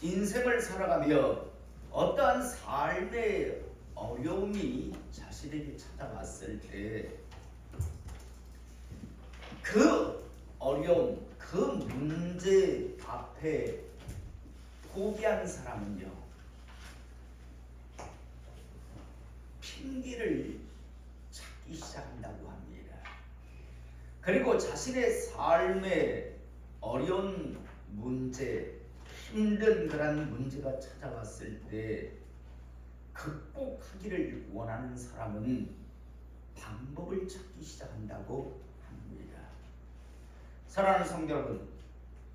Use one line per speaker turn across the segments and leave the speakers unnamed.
인생을 살아가며 어떠한 삶의 어려움이 자신에게 찾아왔을 때 그 어려움, 그 문제 앞에 포기한 사람은요, 핑계를 찾기 시작한다고 합니다. 그리고 자신의 삶의 어려운 문제, 힘든 그런 문제가 찾아왔을 때 극복하기를 원하는 사람은 방법을 찾기 시작한다고 합니다. 사랑하는 성도 여러분,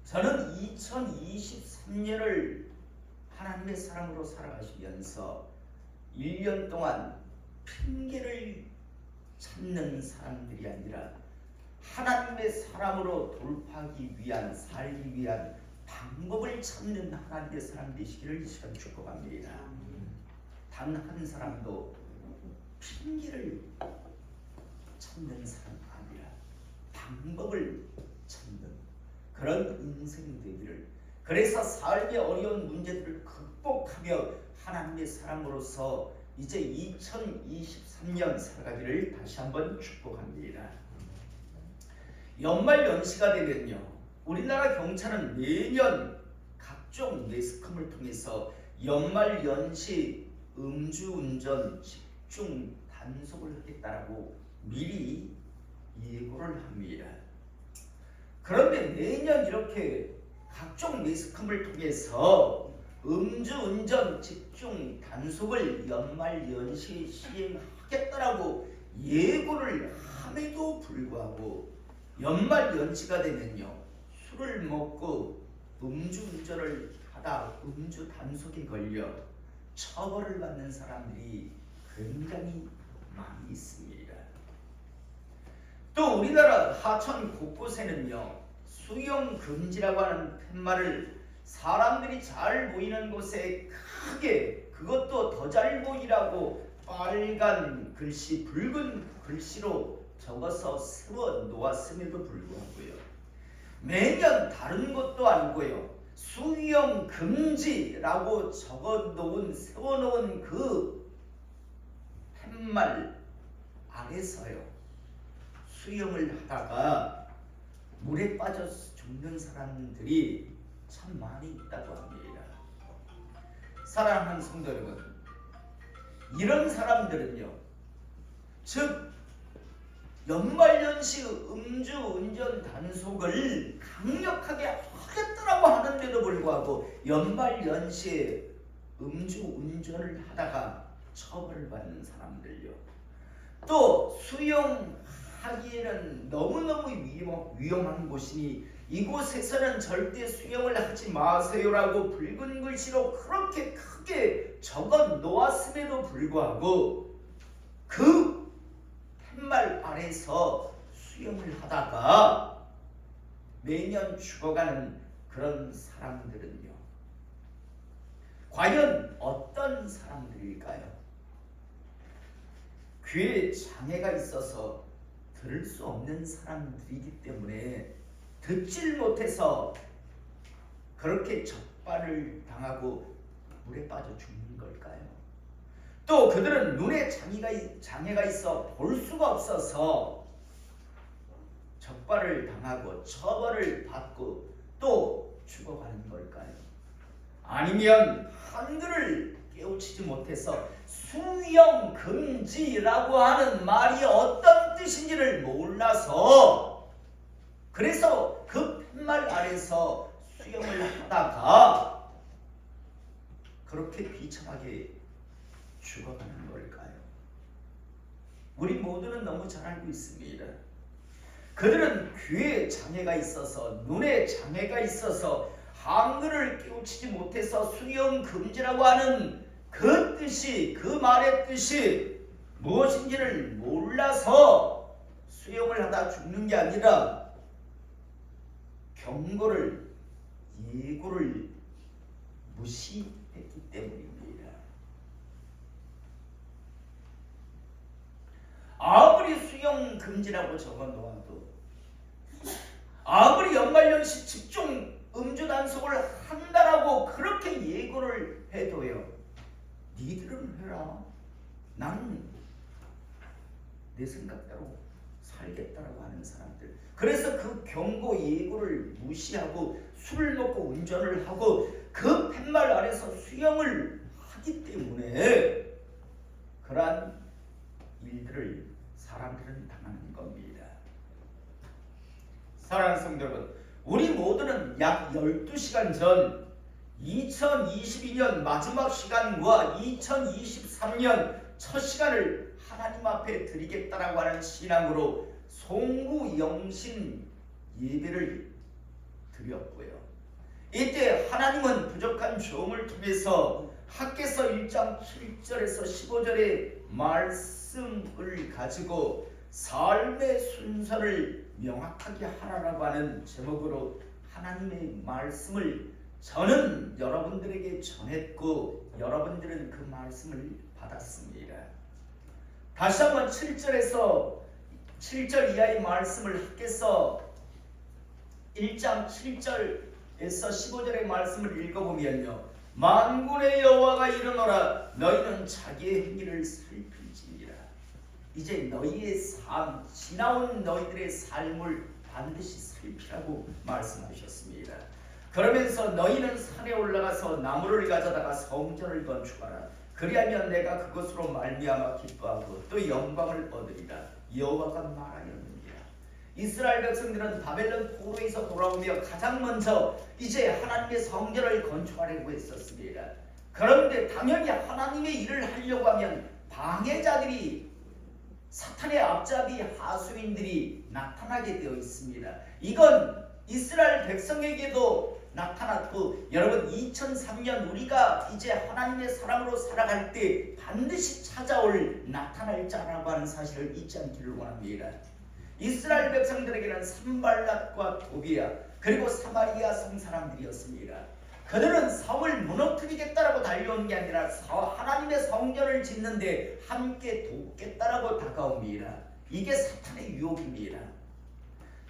저는 2023년을 하나님의 사람으로 살아가시면서 1년 동안 핑계를 찾는 사람들이 아니라 하나님의 사람으로 돌파하기 위한, 살기 위한 방법을 찾는 하나님의 사람 되시기를 이 시간 축복합니다. 단 한 사람도 핑계를 찾는 사람 아니라 방법을 찾는 그런 인생이 되기를, 그래서 삶의 어려운 문제들을 극복하며 하나님의 사람으로서 이제 2023년 살아가기를 다시 한번 축복합니다. 연말 연시가 되면요, 우리나라 경찰은 매년 각종 매스컴을 통해서 연말 연시 음주운전 집중 단속을 하겠다라고 미리 예고를 합니다. 그런데 매년 이렇게 각종 매스컴을 통해서 음주운전 집중 단속을 연말 연시에 시행하겠다라고 예고를 함에도 불구하고 연말 연시가 되면요, 술을 먹고 음주운전을 하다 음주 단속에 걸려 처벌을 받는 사람들이 굉장히 많이 있습니다. 또 우리나라 하천 곳곳에는요, 수영 금지라고 하는 팻말을 사람들이 잘 보이는 곳에 크게, 그것도 더 잘 보이라고 빨간 글씨, 붉은 글씨로 적어서 세워 놓았음에도 불구하고요, 매년 다른 것도 아니고요, 수영 금지라고 세워 놓은 그 팻말 아래서요, 수영을 하다가 물에 빠져서 죽는 사람들이 참 많이 있다고 합니다. 사랑하는 성도 여러분, 이런 사람들은요, 즉 연말연시 음주운전 단속을 강력하게 하겠다라고 하는데도 불구하고 연말연시에 음주운전을 하다가 처벌을 받는 사람들요, 또 수영하기에는 너무너무 위험한 곳이니 이곳에서는 절대 수영을 하지 마세요라고 붉은 글씨로 그렇게 크게 적어 놓았음에도 불구하고 그 팻말 아래서 수영을 하다가 매년 죽어가는 그런 사람들은요, 과연 어떤 사람들일까요? 귀에 장애가 있어서 들을 수 없는 사람들이기 때문에 듣질 못해서 그렇게 적발을 당하고 물에 빠져 죽는 걸까요? 또 그들은 눈에 장애가 있어 볼 수가 없어서 적발을 당하고 처벌을 받고 또 죽어가는 걸까요? 아니면 한글을 깨우치지 못해서 수영 금지라고 하는 말이 어떤 뜻인지를 몰라서 그래서 그 팻말 아래서 수영을 하다가 그렇게 비참하게 죽어가는 걸까요? 우리 모두는 너무 잘 알고 있습니다. 그들은 귀에 장애가 있어서, 눈에 장애가 있어서 한글을 깨우치지 못해서 수영 금지라고 하는 그 뜻이, 그 말의 뜻이 무엇인지를 몰라서 수영을 하다 죽는 게 아니라 경고를, 예고를 무시했기 때문입니다. 아무리 수영 금지라고 적어 놓아도, 아무리 연말연시 집중 음주 단속을 한다라고 그렇게 그런데도요, 니들은 해라, 나는 내 생각대로 살겠다라고 하는 사람들. 그래서 그 경고 예고를 무시하고 술을 먹고 운전을 하고 그 팻말 아래서 수영을 하기 때문에 그러한 일들을 사람들은 당하는 겁니다. 사랑하는 성도 여러분, 우리 모두는 약 12시간 전 2022년 마지막 시간과 2023년 첫 시간을 하나님 앞에 드리겠다라고 하는 신앙으로 송구영신 예배를 드렸고요. 이때 하나님은 부족한 종을 통해서 학개서 1장 7절에서 15절의 말씀을 가지고 삶의 순서를 명확하게 하라라고 하는 제목으로 하나님의 말씀을 저는 여러분들에게 전했고 여러분들은 그 말씀을 받았습니다. 다시 한번 7절에서 7절 이하의 말씀을 학개서 1장 7절에서 15절의 말씀을 읽어보면요, 만군의 여호와가 이르노라 너희는 자기의 행위를 살필지니라. 이제 너희의 삶, 지나온 너희들의 삶을 반드시 살피라고 말씀하셨습니다. 그러면서 너희는 산에 올라가서 나무를 가져다가 성전을 건축하라. 그리하면 내가 그것으로 말미암아 기뻐하고 또 영광을 얻으리라. 여호와가 말하였느니라. 이스라엘 백성들은 바벨론 포로에서 돌아오며 가장 먼저 이제 하나님의 성전을 건축하려고 했었습니다. 그런데 당연히 하나님의 일을 하려고 하면 방해자들이, 사탄의 앞잡이 하수인들이 나타나게 되어 있습니다. 이건 이스라엘 백성에게도 나타났고, 여러분 2003년 우리가 이제 하나님의 사람으로 살아갈 때 반드시 찾아올 나타날 자라고 하는 사실을 잊지 않기를 원합니다. 이스라엘 백성들에게는 산발랏과 도비야 그리고 사마리아 성 사람들이었습니다. 그들은 성을 무너뜨리겠다라고 달려온 게 아니라 하나님의 성전을 짓는데 함께 돕겠다라고 다가옵니다. 이게 사탄의 유혹입니다.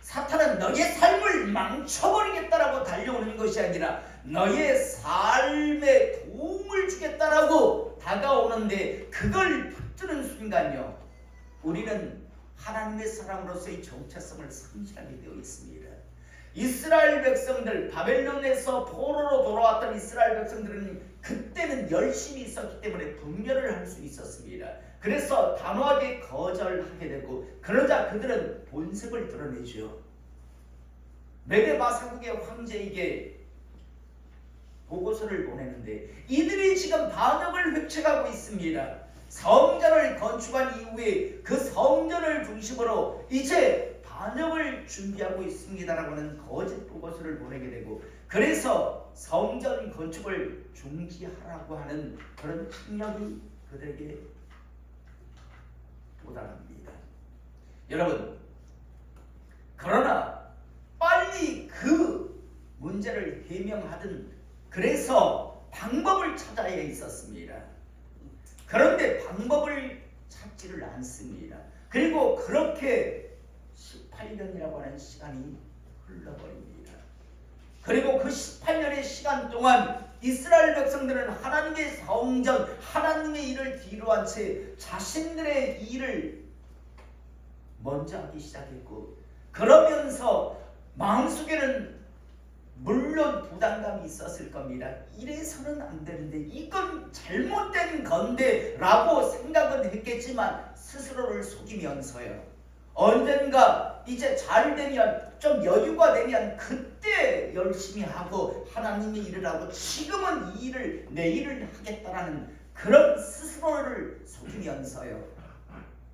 사탄은 너의 삶을 망쳐버리겠다라고 달려오는 것이 아니라 너의 삶에 도움을 주겠다라고 다가오는데, 그걸 붙드는 순간요, 우리는 하나님의 사람으로서의 정체성을 상실하게 되어 있습니다. 이스라엘 백성들, 바벨론에서 포로로 돌아왔던 이스라엘 백성들은 그때는 열심히 있었기 때문에 분별을 할 수 있었습니다. 그래서 단호하게 거절하게 되고, 그러자 그들은 본색을 드러내죠. 메데바사국의 황제에게 보고서를 보내는데 이들이 지금 반역을 획책하고 있습니다. 성전을 건축한 이후에 그 성전을 중심으로 이제 반역을 준비하고 있습니다라고 하는 거짓 보고서를 보내게 되고, 그래서 성전 건축을 중지하라고 하는 그런 책령이 그들에게 도달합니다. 여러분, 그러나 빨리 그 문제를 해명하든, 그래서 방법을 찾아야 있었습니다. 그런데 방법을 찾지를 않습니다. 그리고 그렇게 18년이라고 하는 시간이 흘러버립니다. 그리고 그 18년의 시간 동안 이스라엘 백성들은 하나님의 성전, 하나님의 일을 뒤로 한 채 자신들의 일을 먼저 하기 시작했고, 그러면서 마음속에는 물론 부담감이 있었을 겁니다. 이래서는 안 되는데, 이건 잘못된 건데 라고 생각은 했겠지만 스스로를 속이면서요, 언젠가 이제 잘 되면, 좀 여유가 되면 그때 열심히 하고 하나님의 일을 하고, 지금은 이 일을, 내 일을 하겠다라는 그런 스스로를 속이면서요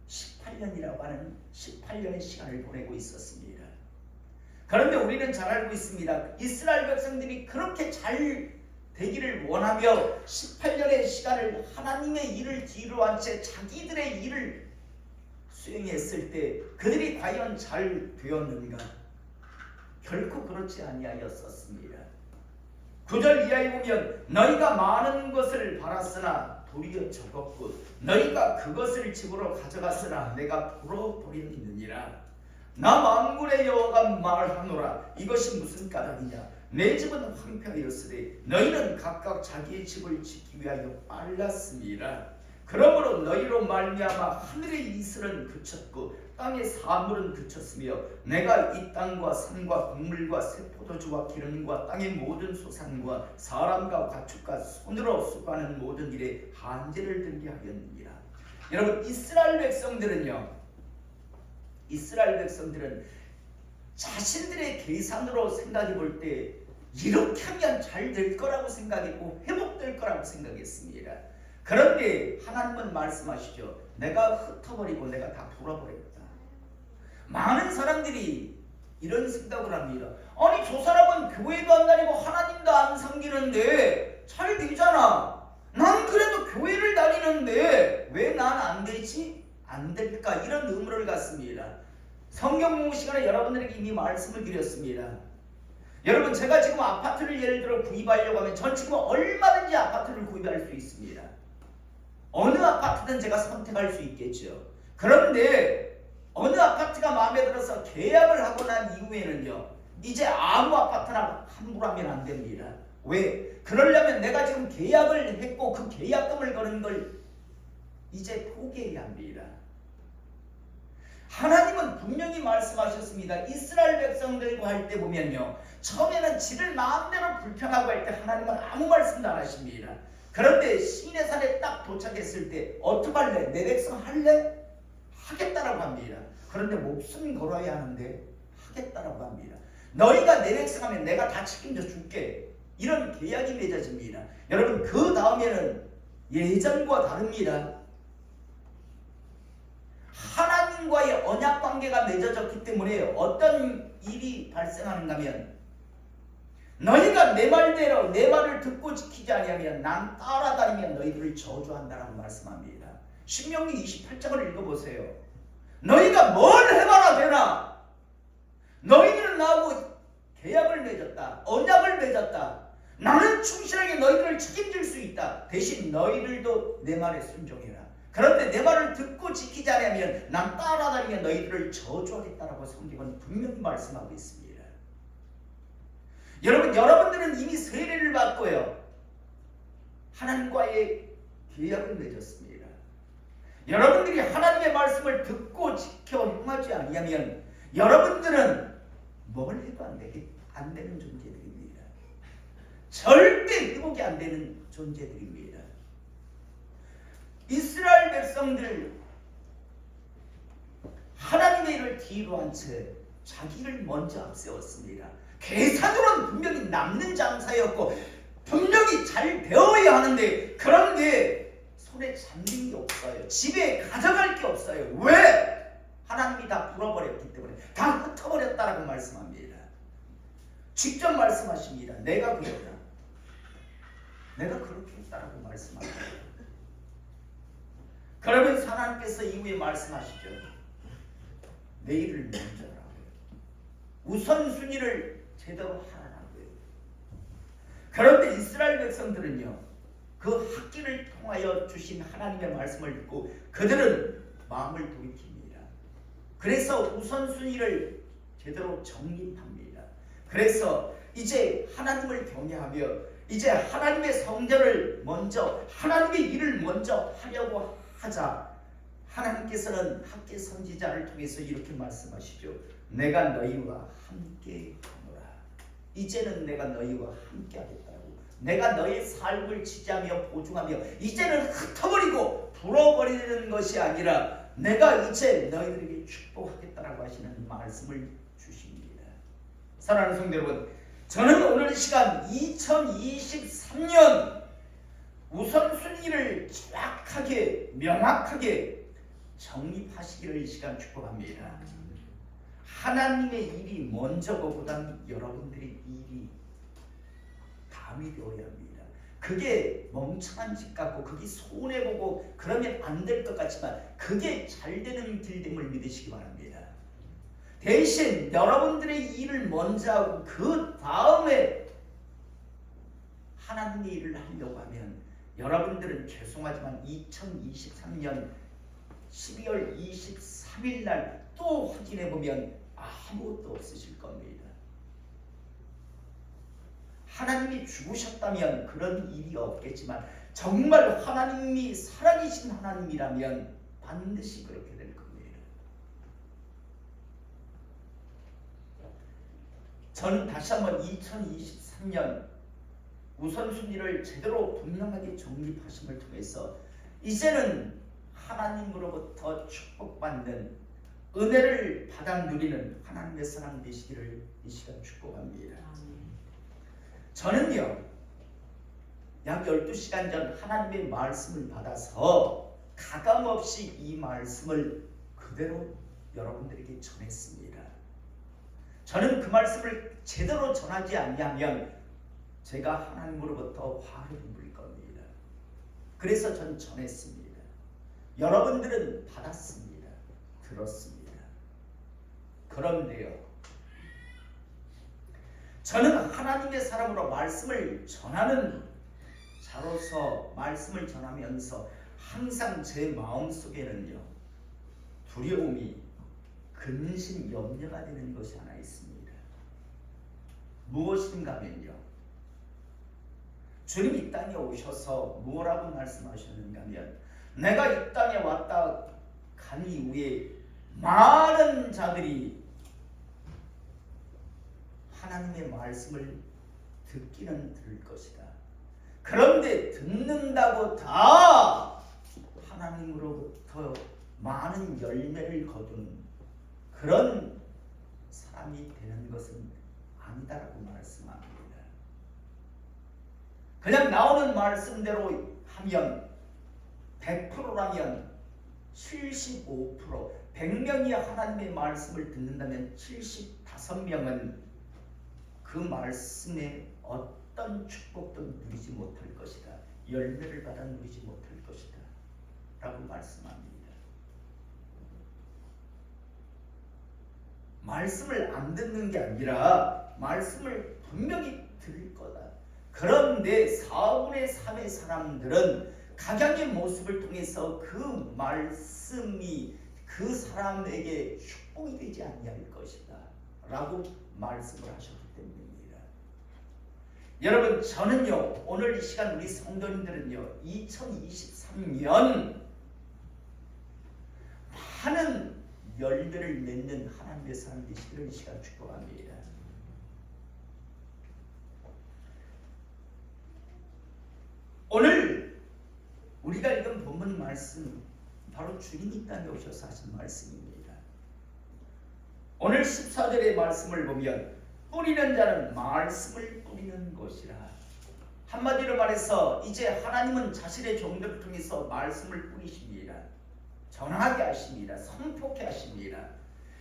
18년이라고 하는 18년의 시간을 보내고 있었습니다. 그런데 우리는 잘 알고 있습니다. 이스라엘 백성들이 그렇게 잘 되기를 원하며 18년의 시간을 하나님의 일을 뒤로 한 채 자기들의 일을 수행했을 때 그들이 과연 잘 되었는가? 결코 그렇지 아니하였었습니다. 9절 이하에 보면 너희가 많은 것을 바랐으나 도리어 적었고 너희가 그것을 집으로 가져갔으나 내가 풀어버리느니라. 나 만군의 여호와가 말하노라. 이것이 무슨 까닭이냐? 내 집은 황폐하였으되 너희는 각각 자기의 집을 짓기 위하여 빨랐습니다. 그러므로 너희로 말미암아 하늘의 이슬은 그쳤고 땅의 사물은 그쳤으며 내가 이 땅과 산과 곡물과 새 포도주와 기름과 땅의 모든 소산과 사람과 가축과 손으로 수고하는 모든 일에 한계를 들게 하였느니라. 여러분, 이스라엘 백성들은 자신들의 계산으로 생각해 볼 때 이렇게 하면 잘 될 거라고 생각했고 회복될 거라고 생각했습니다. 그런데 하나님은 말씀하시죠. 내가 흩어버리고 내가 다 불어버렸다. 많은 사람들이 이런 생각을 합니다. 아니, 저 사람은 교회도 안 다니고 하나님도 안 섬기는데 잘 되잖아. 난 그래도 교회를 다니는데 왜 난 안 되지? 안 될까? 이런 의문을 갖습니다. 성경 공부 시간에 여러분들에게 이미 말씀을 드렸습니다. 여러분, 제가 지금 아파트를 예를 들어 구입하려고 하면 전 지금 얼마든지 아파트를 구입할 수 있습니다. 어느 아파트든 제가 선택할 수 있겠죠. 그런데 어느 아파트가 마음에 들어서 계약을 하고 난 이후에는요, 이제 아무 아파트나 함부로 하면 안 됩니다. 왜? 그러려면 내가 지금 계약을 했고 그 계약금을 거는 걸 이제 포기해야 합니다. 하나님은 분명히 말씀하셨습니다. 이스라엘 백성들과 할 때 보면요, 처음에는 지를 마음대로 불평하고 할 때 하나님은 아무 말씀도 안 하십니다. 그런데 시내 산에 딱 도착했을 때 어떡할래? 내 백성 할래? 하겠다라고 합니다. 그런데 목숨 걸어야 하는데 하겠다라고 합니다. 너희가 내 백성 하면 내가 다 책임져 줄게. 이런 계약이 맺어집니다. 여러분, 그 다음에는 예전과 다릅니다. 하나님과의 언약 관계가 맺어졌기 때문에 어떤 일이 발생하는가 하면 너희가 내 말대로 내 말을 듣고 지키지 아니하면 난 따라다니면 너희들을 저주한다라고 말씀합니다. 신명기 28장을 읽어보세요. 너희가 뭘 해봐라 되나? 너희들은 나하고 계약을 맺었다. 언약을 맺었다. 나는 충실하게 너희들을 책임질 수 있다. 대신 너희들도 내 말에 순종해라. 그런데 내 말을 듣고 지키지 않으면 난 따라다니면 너희들을 저주하겠다라고 성경은 분명히 말씀하고 있습니다. 여러분, 여러분들은 이미 세례를 받고요, 하나님과의 계약을 맺었습니다. 여러분들이 하나님의 말씀을 듣고 지켜 행하지 아니하면 여러분들은 뭘 해도 안 되는 존재들입니다. 절대 회복이 안 되는 존재들입니다. 이스라엘 백성들, 하나님의 일을 뒤로 한 채 자기를 먼저 앞세웠습니다. 계산으로는 분명히 남는 장사였고 분명히 잘 되어야 하는데, 그런데 손에 잡는 게 없어요. 집에 가져갈 게 없어요. 왜? 하나님이 다 불어버렸기 때문에, 다 흩어버렸다라고 말씀합니다. 직접 말씀하십니다. 내가 그랬다. 내가 그렇게 했다라고 말씀합니다. 그러면 하나님께서 이후에 말씀하시죠. 내 일을 먼저 하라고요. 우선순위를 제대로 하라고요. 그런데 이스라엘 백성들은요, 그 학기를 통하여 주신 하나님의 말씀을 듣고 그들은 마음을 돌이킵니다. 그래서 우선순위를 제대로 정립합니다. 그래서 이제 하나님을 경외하며 이제 하나님의 성전을 먼저, 하나님의 일을 먼저 하려고 하자 하나님께서는 학계 선지자를 통해서 이렇게 말씀하시죠. 내가 너희와 함께 하노라. 이제는 내가 너희와 함께 하겠다고. 내가 너희의 삶을 지지하며 보증하며 이제는 흩어버리고 불어버리는 것이 아니라 내가 이제 너희들에게 축복하겠다라고 하시는 말씀을 주십니다. 사랑하는 성도 여러분, 저는 오늘 시간 2023년 우선순위를 정확하게 명확하게 정립하시기를 이 시간 축복합니다. 하나님의 일이 먼저보다는 여러분들의 일이 다음이 되어야 합니다. 그게 멍청한 짓 같고 그게 손해보고 그러면 안 될 것 같지만 그게 잘 되는 길됨을 믿으시기 바랍니다. 대신 여러분들의 일을 먼저 하고 그 다음에 하나님의 일을 하려고 하면 여러분들은 죄송하지만 2023년 12월 23일 날 또 확인해 보면 아무것도 없으실 겁니다. 하나님이 죽으셨다면 그런 일이 없겠지만 정말 하나님이 살아계신 하나님이라면 반드시 그렇게 될 겁니다. 저는 다시 한번 2023년 우선순위를 제대로 분명하게 정립하심을 통해서 이제는 하나님으로부터 축복받는 은혜를 받아 누리는 하나님의 사람 되시기를 이 시간 축복합니다. 저는요 약 12시간 전 하나님의 말씀을 받아서 가감없이 이 말씀을 그대로 여러분들에게 전했습니다. 저는 그 말씀을 제대로 전하지 않냐면 제가 하나님으로부터 화를 입을 겁니다. 그래서 전 전했습니다. 여러분들은 받았습니다. 들었습니다. 그런데요, 저는 하나님의 사람으로 말씀을 전하는 자로서 말씀을 전하면서 항상 제 마음속에는요 두려움이 근심 염려가 되는 것이 하나 있습니다. 무엇인가면요, 주님 이 땅에 오셔서 뭐라고 말씀하셨는가 하면 내가 이 땅에 왔다 간 이후에 많은 자들이 하나님의 말씀을 듣기는 들을 것이다. 그런데 듣는다고 다 하나님으로부터 많은 열매를 거둔 그런 사람이 되는 것은 아니다라고 말씀합니다. 그냥 나오는 말씀대로 하면 100%라면 75%, 100명이 하나님의 말씀을 듣는다면 75명은 그 말씀에 어떤 축복도 누리지 못할 것이다. 열매를 받아 누리지 못할 것이다. 라고 말씀합니다. 말씀을 안 듣는 게 아니라 말씀을 분명히 들을 거다. 그런데 4분의 3의 사람들은 각양의 모습을 통해서 그 말씀이 그 사람에게 축복이 되지 아니할 것이다 라고 말씀을 하셨기 때문입니다. 여러분, 저는요 오늘 이 시간 우리 성도님들은요 2023년 많은 열매를 맺는 하나님의 사람 되시기를 이 시간 축복합니다. 오늘 우리가 읽은 본문 말씀 바로 주님이 이 땅에 오셔서 하신 말씀입니다. 오늘 14절의 말씀을 보면 뿌리는 자는 말씀을 뿌리는 것이라. 한마디로 말해서 이제 하나님은 자신의 종들을 통해서 말씀을 뿌리십니다. 전하게 하십니다. 선포케 하십니다.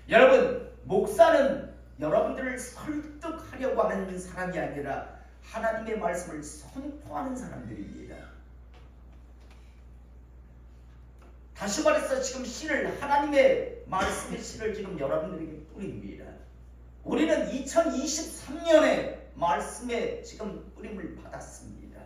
여러분, 목사는 여러분들을 설득하려고 하는 사람이 아니라 하나님의 말씀을 선포하는 사람들입니다. 다시 말해서 지금 씨를, 하나님의 말씀의 씨를 지금 여러분들에게 뿌립니다. 우리는 2023년에 말씀에 지금 뿌림을 받았습니다.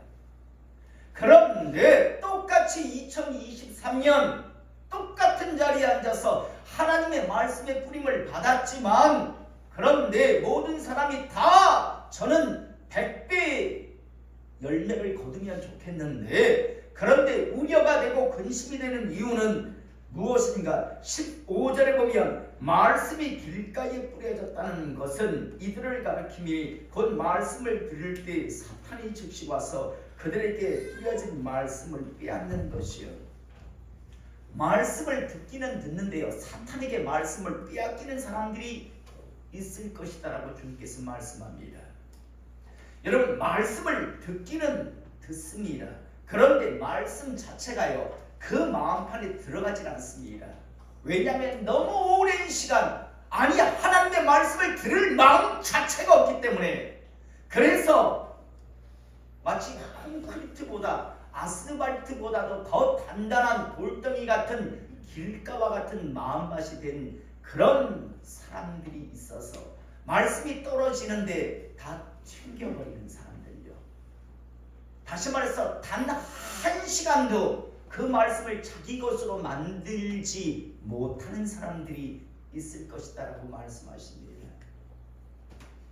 그런데 똑같이 2023년 똑같은 자리에 앉아서 하나님의 말씀의 뿌림을 받았지만, 그런데 모든 사람이 다 저는 100배의 열매를 거두면 좋겠는데, 그런데 우려가 되고 근심이 되는 이유는 무엇인가? 15절에 보면 말씀이 길가에 뿌려졌다는 것은 이들을 가리킴이 곧 말씀을 들을 때 사탄이 즉시 와서 그들에게 뿌려진 말씀을 빼앗는 것이요. 말씀을 듣기는 듣는데요, 사탄에게 말씀을 빼앗기는 사람들이 있을 것이다 라고 주님께서 말씀합니다. 여러분, 말씀을 듣기는 듣습니다. 그런데 말씀 자체가요 그 마음판에 들어가질 않습니다. 왜냐하면 너무 오랜 시간, 아니 하나님의 말씀을 들을 마음 자체가 없기 때문에, 그래서 마치 콘크리트보다 아스팔트보다도 더 단단한 돌덩이 같은 길가와 같은 마음밭이 된 그런 사람들이 있어서 말씀이 떨어지는데 다 튕겨버리는 사람들요. 다시 말해서 단 한 시간도 그 말씀을 자기 것으로 만들지 못하는 사람들이 있을 것이다 라고 말씀하십니다.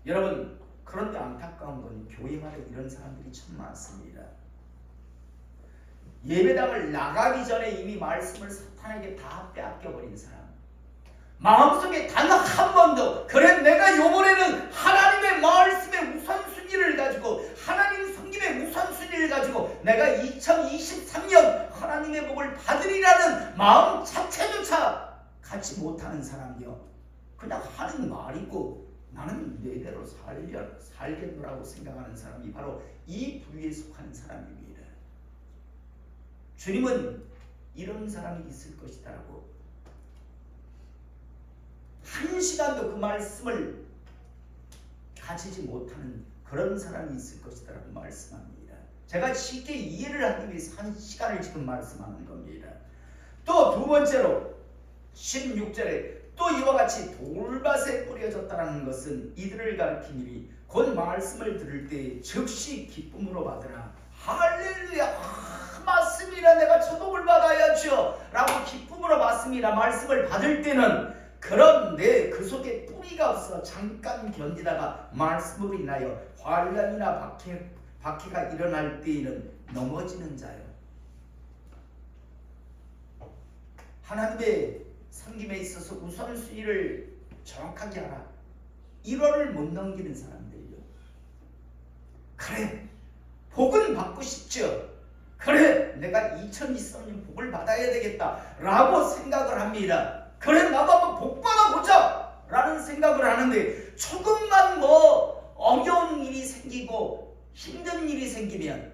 여러분, 그런데 안타까운 건 교회마다 이런 사람들이 참 많습니다. 예배당을 나가기 전에 이미 말씀을 사탄에게 다 빼앗겨버린 사람, 마음속에 단 한 번도 그래 내가 요번에는 하나님의 말씀의 우선순위를 가지고 하나님 성김의 우선순위를 가지고 내가 2023년 하나님의 복을 받으리라는 마음 자체조차 갖지 못하는 사람이요, 그냥 하는 말이고 나는 내대로 살겠노라고 생각하는 사람이 바로 이 부류에 속하는 사람입니다. 주님은 이런 사람이 있을 것이다라고 한 시간도 그 말씀을 가지지 못하는 그런 사람이 있을 것이다라고 말씀합니다. 제가 쉽게 이해를 하기 위해서 한 시간을 지금 말씀하는 겁니다. 또 두 번째로 16절에 또 이와 같이 돌밭에 뿌려졌다는 것은 이들을 가리키니 곧 말씀을 들을 때 즉시 기쁨으로 받으라. 할렐루야, 맞습니다, 내가 천국을 받아야죠 라고 기쁨으로 받습니다. 말씀을 받을 때는. 그런데 그 속에 뿌리가 없어 잠깐 견디다가 말씀으로 인하여 환난이나 박해가 일어날 때에는 넘어지는 자요. 하나님의 섬김에 있어서 우선순위를 정확하게 알아 1월을 못 넘기는 사람들이요. 그래, 복은 받고 싶죠. 그래, 내가 2023년 복을 받아야 되겠다 라고 생각을 합니다. 그래, 나도 한번 복 받아보자 라는 생각을 하는데 조금만 뭐 어려운 일이 생기고 힘든 일이 생기면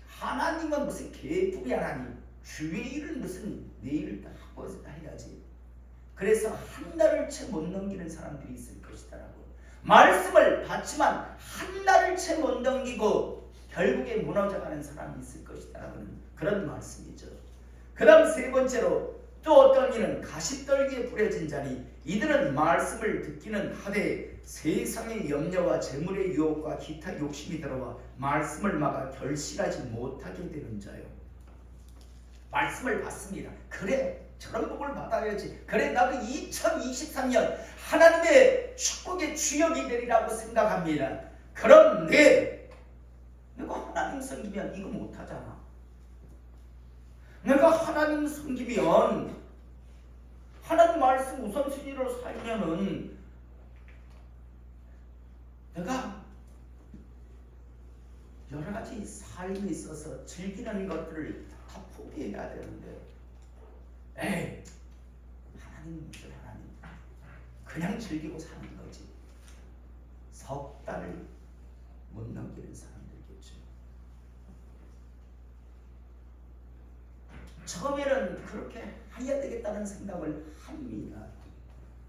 하나님은 무슨 개뿔이 하나님, 주의 일을 무슨 내일 하고 해야지. 그래서 한 달을 채 못 넘기는 사람들이 있을 것이다라고. 말씀을 받지만 한 달을 채 못 넘기고 결국에 무너져가는 사람이 있을 것이다라는 그런 말씀이죠. 그 다음 세 번째로 또 어떤 이는 가시떨기에 뿌려진 자니 이들은 말씀을 듣기는 하되 세상의 염려와 재물의 유혹과 기타 욕심이 들어와 말씀을 막아 결실하지 못하게 되는 자요. 말씀을 받습니다. 그래, 저런 복을 받아야지. 그래, 나도 2023년 하나님의 축복의 주역이 되리라고 생각합니다. 그런데 내가 하나님 섬기면 이거 못하잖아. 내가 하나님 섬기면 하나님 말씀 우선순위로 살면은 내가 여러 가지 삶에 있어서 즐기는 것들을 다 포기해야 되는데, 에이, 하나님 그냥 즐기고 사는 거지. 석 달을 못 넘기는 사람들이겠죠. 처음에는 그렇게 해야 되겠다는 생각을 합니다.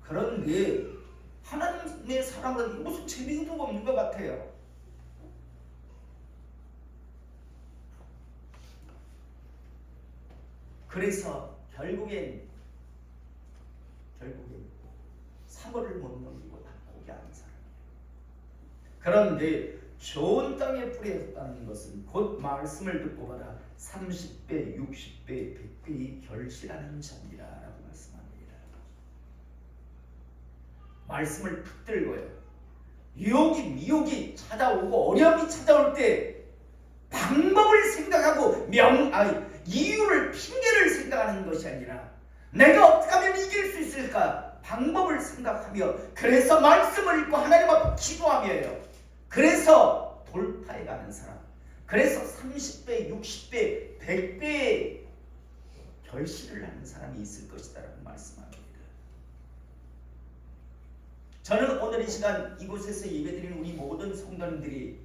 그런데 하나님의 사랑은 무슨 재미도 없는 것 같아요. 그래서 결국엔 3월을 못 넘기고 다 포기하는 사람이에요. 그런데 좋은 땅에 뿌려졌다는 것은 곧 말씀을 듣고 받아 30배, 60배, 100배의 결실하는 자니라 라고 말씀합니다. 말씀을 붙들고요, 유혹이 미혹이 찾아오고 어려움이 찾아올 때 방법을 생각하고 이유를 핑계를 생각하는 것이 아니라 내가 어떻게 하면 이길 수 있을까 방법을 생각하며, 그래서 말씀을 읽고 하나님 앞에 기도하며요. 그래서 돌파해 가는 사람, 그래서 30배, 60배, 100배의 결실을 하는 사람이 있을 것이다 라고 말씀합니다. 저는 오늘 이 시간 이곳에서 예배드리는 우리 모든 성도님들이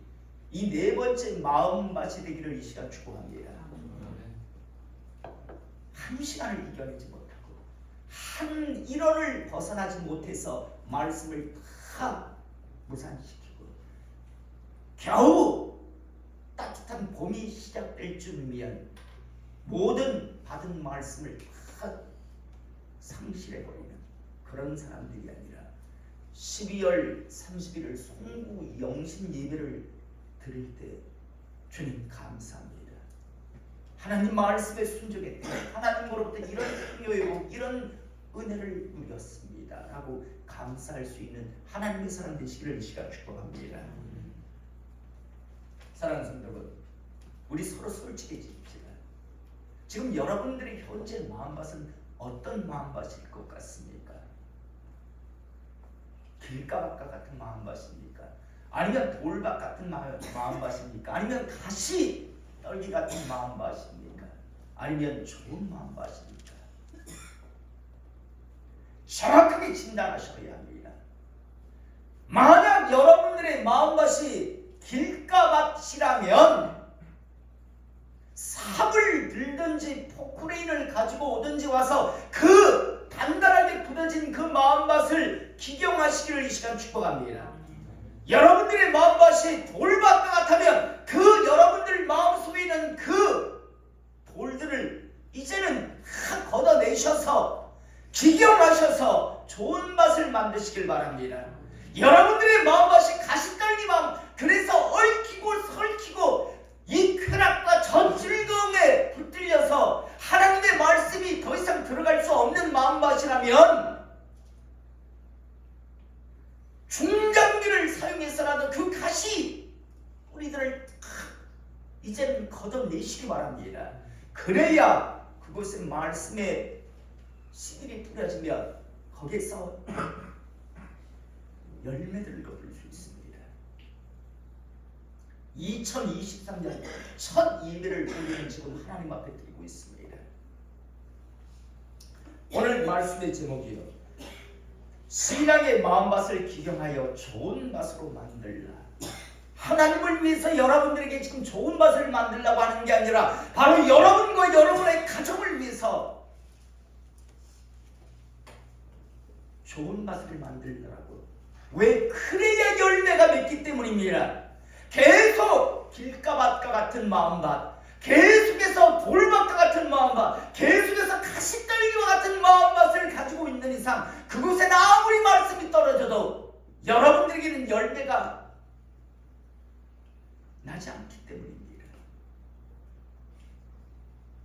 이 네 번째 마음밭이 되기를 이 시간 축복합니다. 한 시간을 이겨내지 못하고 한 1월을 벗어나지 못해서 말씀을 다 무산시키고 겨우 따뜻한 봄이 시작될 쯤이면 모든 받은 말씀을 다 상실해버리는 그런 사람들이 아니라 12월 30일을 송구 영신 예배를 드릴 때 주님 감사합니다. 하나님 말씀에 순종했다. 하나님으로부터 이런 풍요이고 이런 은혜를 누렸습니다. 있습니다 라고 감사할 수 있는 하나님의 사람 되시기를 이 시간 축복합니다. 사랑하는 성도 여러분, 우리 서로 솔직해집시다. 지금 여러분들의 현재 마음밭은 어떤 마음밭일 것 같습니까? 길가밭과 같은 마음밭입니까? 아니면 돌밭 같은 마음밭입니까? 아니면 가시 떨기 같은 마음밭입니까? 아니면 좋은 마음밭입니까? 정확하게 진단하셔야 합니다. 만약 여러분들의 마음밭이 길가밭이라면 삽을 들든지 포크레인을 가지고 오든지 와서 그 단단하게 굳어진 그 마음밭을 기경하시기를 이 시간 축복합니다. 여러분들의 마음밭이 돌밭과 같으면 그 여러분들 마음속에 있는 그 돌들을 이제는 다 걷어내셔서 기경하셔서 좋은 밭을 만드시길 바랍니다. 여러분들의 마음밭이 가시떨기 마음, 그래서 얽히고 설키고 이 쾌락과 전 즐거움에 붙들려서 하나님의 말씀이 더 이상 들어갈 수 없는 마음밭이라면 중장비를 사용해서라도 그 가시 뿌리들을 이제는 걷어내시기 바랍니다. 그래야 그곳에 말씀의 씨들이 뿌려지면 거기에서 열매들을 거둘 수 있습니다. 2023년 첫 예배를 우리는 지금 하나님 앞에 드리고 있습니다. 오늘 말씀의 제목이요, 신앙의 마음밭을 기경하여 좋은 밭으로 만들라. 하나님을 위해서 여러분들에게 지금 좋은 밭을 만들려고 하는 게 아니라 바로 여러분과 여러분의 가정을 위해서 좋은 밭을 만들더라고요. 왜? 그래야 열매가 맺기 때문입니다. 계속 길가밭과 같은 마음밭, 계속해서 돌밭과 같은 마음밭, 계속해서 가시떨기와 같은 마음밭을 가지고 있는 이상 그곳에 아무리 말씀이 떨어져도 여러분들에게는 열매가 나지 않기 때문입니다.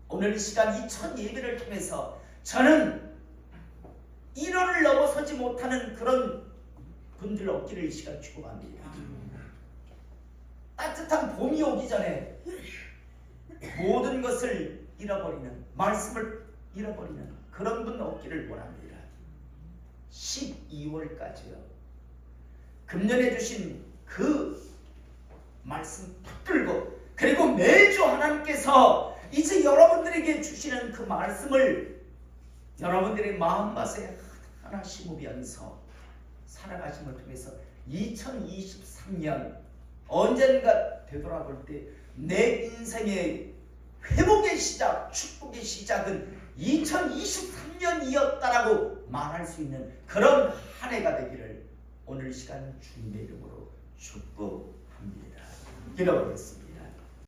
오늘 이 시간 이 첫 예배를 통해서 저는 1월을 넘어서지 못하는 그런 분들 없기를 이 시간 축복합니다. 따뜻한 봄이 오기 전에 모든 것을 잃어버리는, 말씀을 잃어버리는 그런 분 없기를 원합니다. 12월까지요. 금년에 주신 그 말씀 붙들고, 그리고 매주 하나님께서 이제 여러분들에게 주시는 그 말씀을 여러분들의 마음밭에 하나 심으면서 살아가심을 통해서 2023년 언젠가 되돌아볼 때 내 인생의 회복의 시작, 축복의 시작은 2023년이었다라고 말할 수 있는 그런 한 해가 되기를 오늘 시간 주님의 이름으로 축복합니다. 기도하겠습니다.